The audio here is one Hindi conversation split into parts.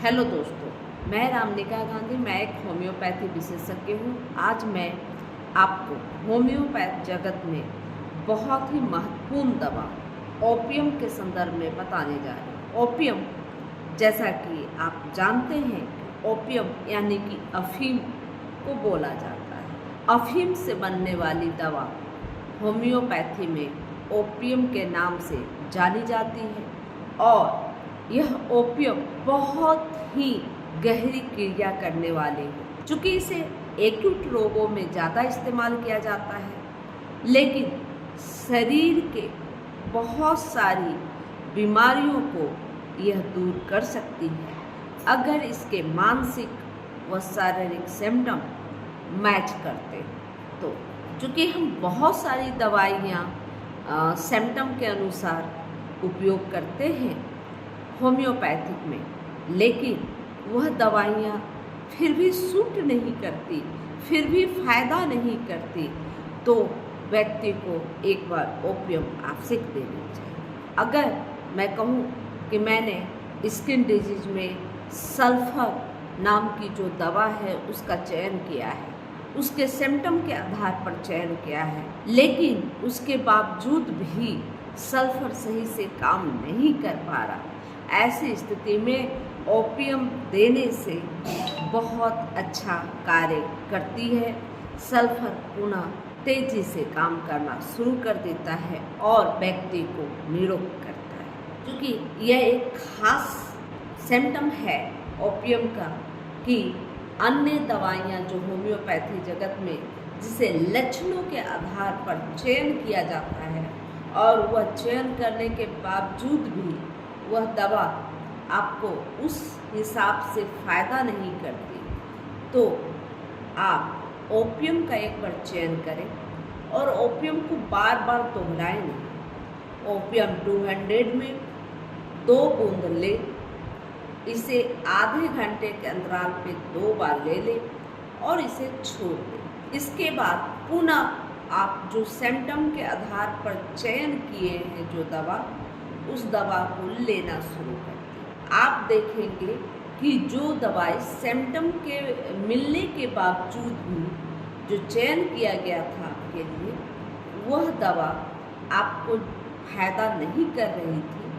हेलो दोस्तों, मैं रामनिका गांधी। मैं एक होम्योपैथी विशेषज्ञ हूँ। आज मैं आपको होम्योपैथ जगत में बहुत ही महत्वपूर्ण दवा ओपियम के संदर्भ में बताने जा रही हूँ। ओपियम, जैसा कि आप जानते हैं, ओपियम यानी कि अफीम को बोला जाता है। अफीम से बनने वाली दवा होम्योपैथी में ओपियम के नाम से जानी जाती है और यह ओपियम बहुत ही गहरी क्रिया करने वाले हैं। चूँकि इसे एक्यूट रोगों में ज़्यादा इस्तेमाल किया जाता है, लेकिन शरीर के बहुत सारी बीमारियों को यह दूर कर सकती है अगर इसके मानसिक व शारीरिक सिम्टम मैच करते हैं। तो चूँकि हम बहुत सारी दवाइयाँ सिम्टम के अनुसार उपयोग करते हैं होम्योपैथिक में, लेकिन वह दवाइयाँ फिर भी सूट नहीं करती, फिर भी फ़ायदा नहीं करती, तो व्यक्ति को एक बार ओपियम आवश्यक देनी चाहिए। अगर मैं कहूँ कि मैंने स्किन डिजीज में सल्फर नाम की जो दवा है उसका चयन किया है, उसके सिम्टम के आधार पर चयन किया है, लेकिन उसके बावजूद भी सल्फर सही से काम नहीं कर पा रहा, ऐसी स्थिति में ओपियम देने से बहुत अच्छा कार्य करती है। सल्फर पुनः तेजी से काम करना शुरू कर देता है और व्यक्ति को निरोग करता है। क्योंकि यह एक खास सिम्टम है ओपियम का कि अन्य दवाइयाँ जो होम्योपैथी जगत में जिसे लक्षणों के आधार पर चयन किया जाता है और वह चयन करने के बावजूद भी वह दवा आपको उस हिसाब से फ़ायदा नहीं करती, तो आप ओपियम का एक बार चयन करें और ओपियम को बार बार दोहराएं नहीं। ओपियम 200 में 2 बूंद ले, इसे आधे घंटे के अंतराल पे 2 बार ले लें और इसे छोड़ दें। इसके बाद पुनः आप जो सिम्टम के आधार पर चयन किए हैं जो दवा, उस दवा को लेना शुरू कर दें। आप देखेंगे कि जो दवाई सिम्टम के मिलने के बावजूद भी जो चयन किया गया था आपके लिए, वह दवा आपको फ़ायदा नहीं कर रही थी।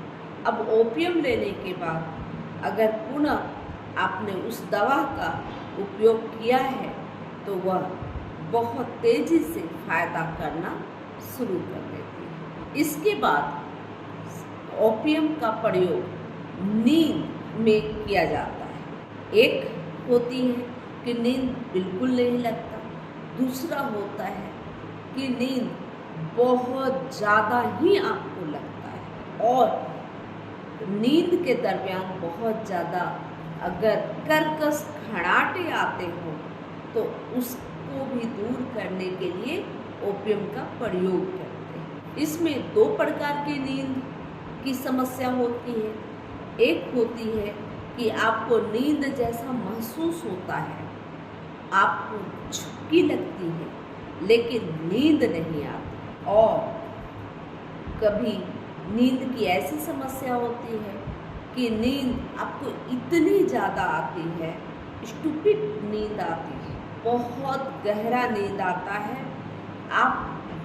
अब ओपियम लेने के बाद अगर पुनः आपने उस दवा का उपयोग किया है तो वह बहुत तेज़ी से फ़ायदा करना शुरू कर देती है। इसके बाद ओपियम का प्रयोग नींद में किया जाता है। एक होती है कि नींद बिल्कुल नहीं लगता, दूसरा होता है कि नींद बहुत ज़्यादा ही आपको लगता है और नींद के दरमियान बहुत ज़्यादा अगर कर्कश खड़ाटे आते हों तो उसको भी दूर करने के लिए ओपियम का प्रयोग करते हैं। इसमें 2 प्रकार की नींद की समस्या होती है। एक होती है कि आपको नींद जैसा महसूस होता है, आपको झपकी लगती है लेकिन नींद नहीं आती, और कभी नींद की ऐसी समस्या होती है कि नींद आपको इतनी ज़्यादा आती है, स्टूपिड नींद आती है, बहुत गहरा नींद आता है, आप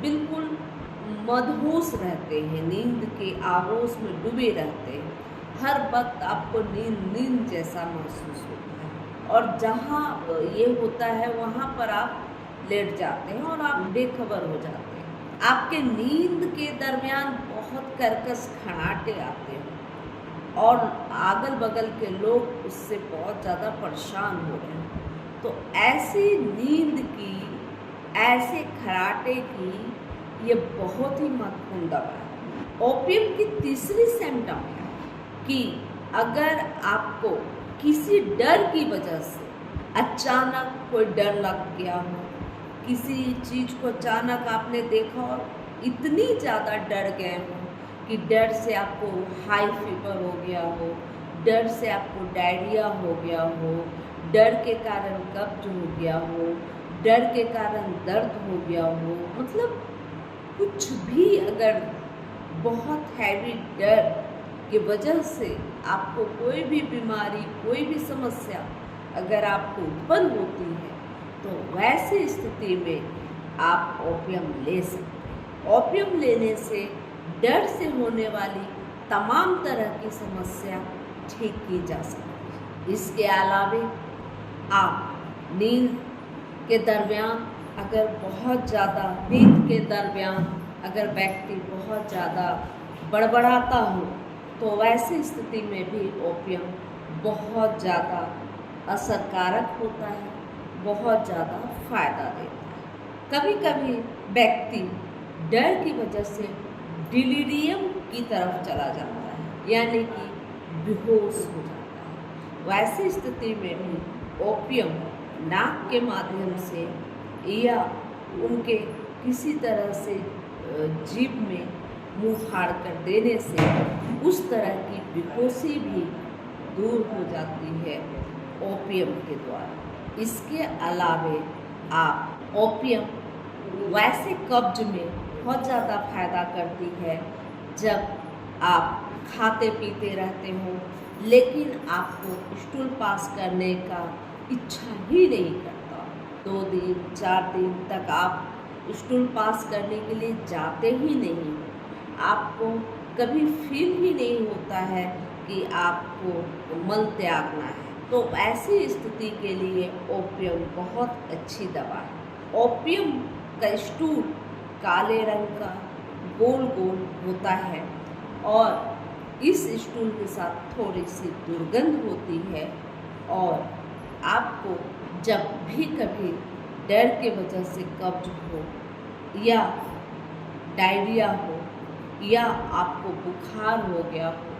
बिल्कुल मदहोश रहते हैं, नींद के आगोश में डूबे रहते हैं, हर वक्त आपको नींद जैसा महसूस होता है और जहाँ ये होता है वहाँ पर आप लेट जाते हैं और आप बेखबर हो जाते हैं। आपके नींद के दरमियान बहुत कर्कश खड़ाटे आते हैं और अगल बगल के लोग उससे बहुत ज़्यादा परेशान हो रहे हैं। तो ऐसी नींद की, ऐसे खराटे की ये बहुत ही महत्वपूर्ण दवा है। ओपियम की तीसरी सिम्टम है कि अगर आपको किसी डर की वजह से अचानक कोई डर लग गया हो, किसी चीज़ को अचानक आपने देखा और इतनी ज़्यादा डर गए हो कि डर से आपको हाई फीवर हो गया हो, डर से आपको डायरिया हो गया हो, डर के कारण कब्ज हो गया हो, डर के कारण दर्द हो गया हो, मतलब कुछ भी अगर बहुत हैवी डर की वजह से आपको कोई भी बीमारी, कोई भी समस्या अगर आपको उत्पन्न होती है, तो वैसी स्थिति में आप ओपियम ले सकते हैं। ओपियम लेने से डर से होने वाली तमाम तरह की समस्या ठीक की जा सकती है। इसके अलावे आप नींद के दरमियान अगर बहुत ज़्यादा नींद के दरमियान अगर व्यक्ति बहुत ज़्यादा बड़बड़ाता हो, तो वैसी स्थिति में भी ओपियम बहुत ज़्यादा असरकारक होता है, बहुत ज़्यादा फायदा देता है। कभी कभी व्यक्ति डर की वजह से डिलीरियम की तरफ चला जाता है, यानी कि बेहोश हो जाता है। वैसी स्थिति में भी ओपियम नाक के माध्यम से या उनके किसी तरह से जीभ में मुंह फाड़ कर देने से उस तरह की बेहोशी भी दूर हो जाती है ओपियम के द्वारा। इसके अलावे आप ओपियम वैसे कब्ज में बहुत ज़्यादा फायदा करती है जब आप खाते पीते रहते हो, लेकिन आपको स्टूल पास करने का इच्छा ही नहीं करता। 2 दिन 4 दिन तक आप स्टूल पास करने के लिए जाते ही नहीं हो, आपको कभी फील ही नहीं होता है कि आपको मल त्यागना है। तो ऐसी स्थिति के लिए ओपियम बहुत अच्छी दवा है। ओपियम का स्टूल काले रंग का गोल गोल होता है और इस स्टूल के साथ थोड़ी सी दुर्गंध होती है, और आपको जब भी कभी डर के वजह से कब्ज हो या डायरिया हो या आपको बुखार हो गया हो,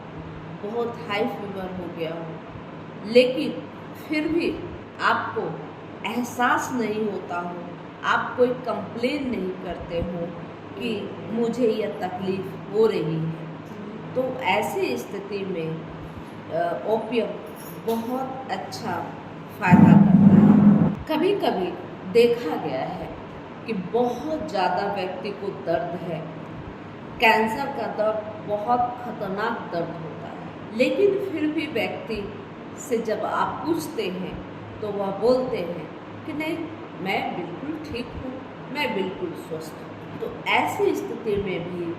बहुत हाई फीवर हो गया हो, लेकिन फिर भी आपको एहसास नहीं होता हो, आप कोई कंप्लेन नहीं करते हो कि मुझे यह तकलीफ़ हो रही है, तो ऐसी स्थिति में ओपियम बहुत अच्छा फ़ायदा करता है। कभी कभी देखा गया है कि बहुत ज़्यादा व्यक्ति को दर्द है, कैंसर का दर्द बहुत खतरनाक दर्द होता है, लेकिन फिर भी व्यक्ति से जब आप पूछते हैं तो वह बोलते हैं कि नहीं, मैं बिल्कुल ठीक हूँ, मैं बिल्कुल स्वस्थ हूँ। तो ऐसी स्थिति में भी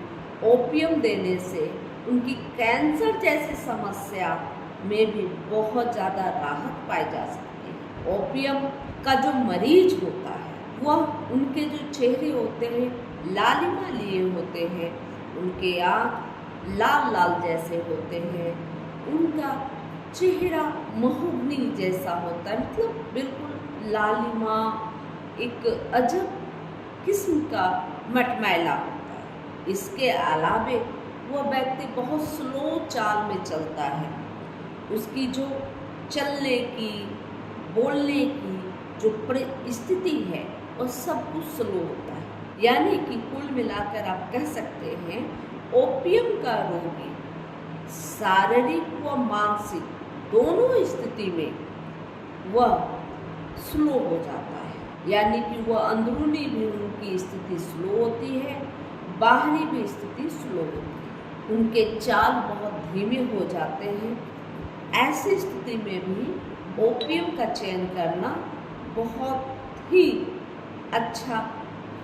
ओपियम देने से उनकी कैंसर जैसी समस्या में भी बहुत ज़्यादा राहत पाई जा सकती है। ओपियम का जो मरीज होता है वह उनके जो चेहरे होते हैं लालिमा लिए होते हैं, उनके आँख लाल लाल जैसे होते हैं, उनका चेहरा महोगनी जैसा होता है, मतलब बिल्कुल लालिमा, एक अजब किस्म का मटमैला होता है। इसके अलावे वह व्यक्ति बहुत स्लो चाल में चलता है, उसकी जो चलने की, बोलने की जो परिस्थिति है और सब कुछ स्लो होता है। यानी कि कुल मिलाकर आप कह सकते हैं ओपियम का रोगी शारीरिक व मानसिक दोनों स्थिति में वह स्लो हो जाता है, यानी कि वह अंदरूनी भी उनकी स्थिति स्लो होती है, बाहरी भी स्थिति स्लो होती है, उनके चाल बहुत धीमे हो जाते हैं। ऐसी स्थिति में भी ओपियम का चयन करना बहुत ही अच्छा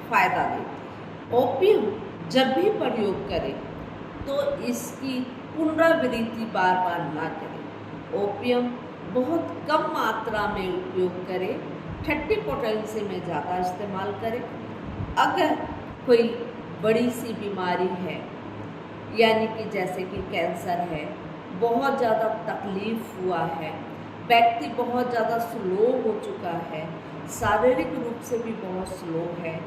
फ़ायदा देता है। ओपियम जब भी प्रयोग करें तो इसकी पुनरावृत्ति बार बार ना करें। ओपियम बहुत कम मात्रा में उपयोग करें, 30% में ज़्यादा इस्तेमाल करें। अगर कोई बड़ी सी बीमारी है, यानी कि जैसे कि कैंसर है, बहुत ज़्यादा तकलीफ़ हुआ है, व्यक्ति बहुत ज़्यादा स्लो हो चुका है, शारीरिक रूप से भी बहुत स्लो है,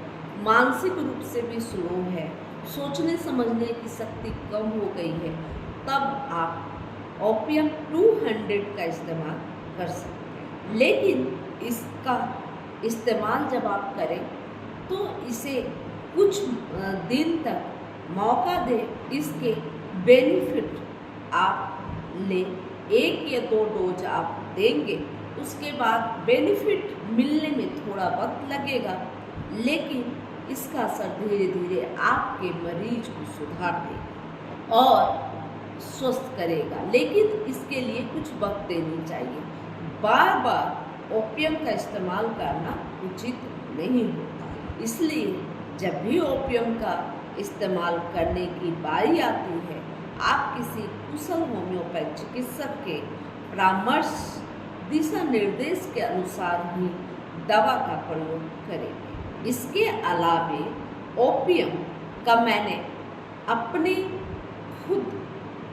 मानसिक रूप से भी स्लो है, सोचने समझने की शक्ति कम हो गई है, तब आप ओपियम 200 का इस्तेमाल कर सकते हैं। लेकिन इसका इस्तेमाल जब आप करें तो इसे कुछ दिन तक मौका दें, इसके बेनिफिट आप लें। 1 या 2 डोज आप देंगे, उसके बाद बेनिफिट मिलने में थोड़ा वक्त लगेगा, लेकिन इसका असर धीरे धीरे आपके मरीज को सुधार देगा। और स्वस्थ करेगा, लेकिन इसके लिए कुछ वक्त देनी चाहिए। बार बार ओपियम का इस्तेमाल करना उचित नहीं होता। इसलिए जब भी ओपियम का इस्तेमाल करने की बारी आती है, आप किसी कुशल होम्योपैथ चिकित्सक के परामर्श दिशा निर्देश के अनुसार ही दवा का प्रयोग करें। इसके अलावे ओपियम का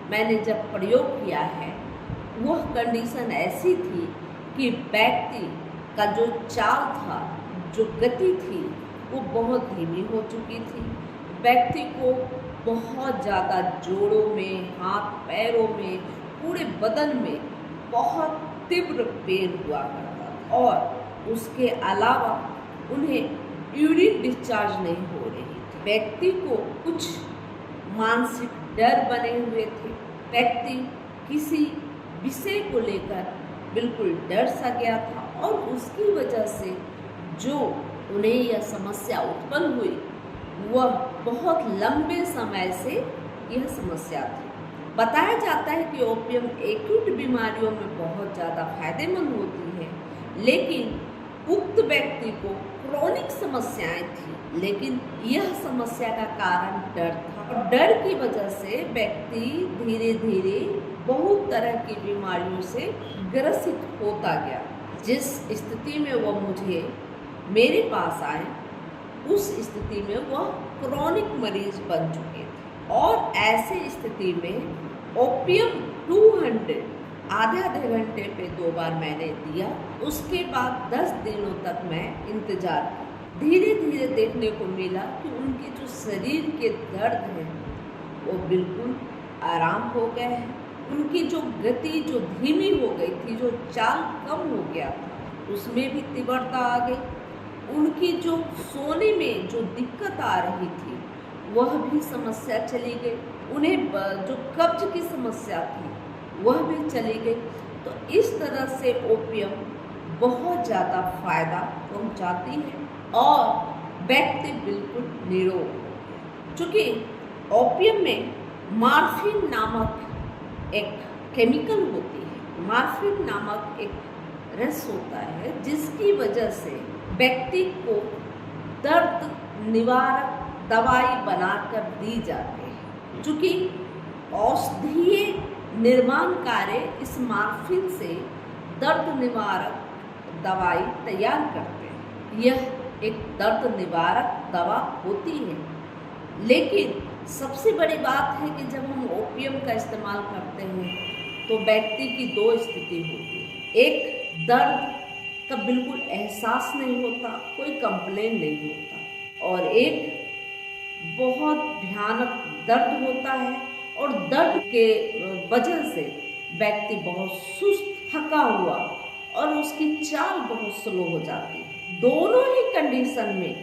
मैंने जब प्रयोग किया है, वह कंडीशन ऐसी थी कि व्यक्ति का जो चाल था, जो गति थी, वो बहुत धीमी हो चुकी थी। व्यक्ति को बहुत ज़्यादा जोड़ों में, हाथ पैरों में, पूरे बदन में बहुत तीव्र पेन हुआ करता था और उसके अलावा उन्हें यूरिन डिस्चार्ज नहीं हो रही थी। व्यक्ति को कुछ मानसिक डर बने हुए थे। व्यक्ति किसी विषय को लेकर बिल्कुल डर सा गया था और उसकी वजह से जो उन्हें यह समस्या उत्पन्न हुई, वह बहुत लंबे समय से यह समस्या थी। बताया जाता है कि ओपियम एक्यूट बीमारियों में बहुत ज़्यादा फायदेमंद होती है, लेकिन उक्त व्यक्ति को क्रोनिक समस्याएं थी, लेकिन यह समस्या का कारण डर था और डर की वजह से व्यक्ति धीरे धीरे बहुत तरह की बीमारियों से ग्रसित होता गया। जिस स्थिति में वह मेरे पास आए, उस स्थिति में वह क्रोनिक मरीज बन चुके थे और ऐसे स्थिति में ओपियम 200 आधे घंटे पे 2 बार मैंने दिया। उसके बाद 10 दिनों तक मैं इंतजार किया। धीरे धीरे देखने को मिला कि उनके जो शरीर के दर्द हैं वो बिल्कुल आराम हो गए हैं। उनकी जो गति जो धीमी हो गई थी, जो चाल कम हो गया था, उसमें भी तीव्रता आ गई। उनकी जो सोने में जो दिक्कत आ रही थी, वह भी समस्या चली गई। उन्हें जो कब्ज की समस्या थी, वह भी चली गई। तो इस तरह से ओपियम बहुत ज़्यादा फायदा पहुंचाती है और व्यक्ति बिल्कुल निरोग हो गया। चूँकि ओपियम में मॉर्फिन नामक एक केमिकल होती है, मॉर्फिन नामक एक रस होता है, जिसकी वजह से व्यक्ति को दर्द निवारक दवाई बनाकर दी जाती है। चूँकि औषधीय निर्माण कार्य इस मॉर्फिन से दर्द निवारक दवाई तैयार करते हैं। यह एक दर्द निवारक दवा होती है, लेकिन सबसे बड़ी बात है कि जब हम ओपियम का इस्तेमाल करते हैं तो व्यक्ति की 2 स्थिति होती है। एक, दर्द का बिल्कुल एहसास नहीं होता, कोई कंप्लेन नहीं होता, और एक बहुत भयानक दर्द होता है और दर्द के वजह से व्यक्ति बहुत सुस्त, थका हुआ और उसकी चाल बहुत स्लो हो जाती है। दोनों ही कंडीशन में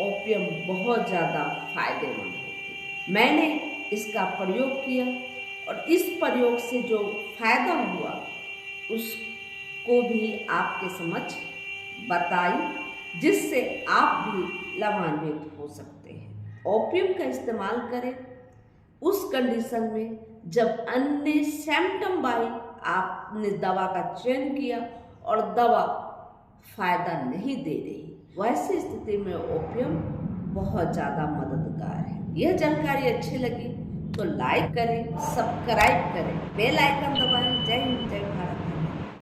ओपियम बहुत ज़्यादा फायदेमंद होती है। मैंने इसका प्रयोग किया और इस प्रयोग से जो फायदा हुआ उसको भी आपके समक्ष बताई, जिससे आप भी लाभान्वित हो सकते हैं। ओपियम का इस्तेमाल करें उस कंडीशन में जब अन्य सिम्टम वाई आपने दवा का चयन किया और दवा फायदा नहीं दे रही, वैसी स्थिति में ओपियम बहुत ज़्यादा मददगार है। यह जानकारी अच्छी लगी तो लाइक करें, सब्सक्राइब करें, बेल आइकन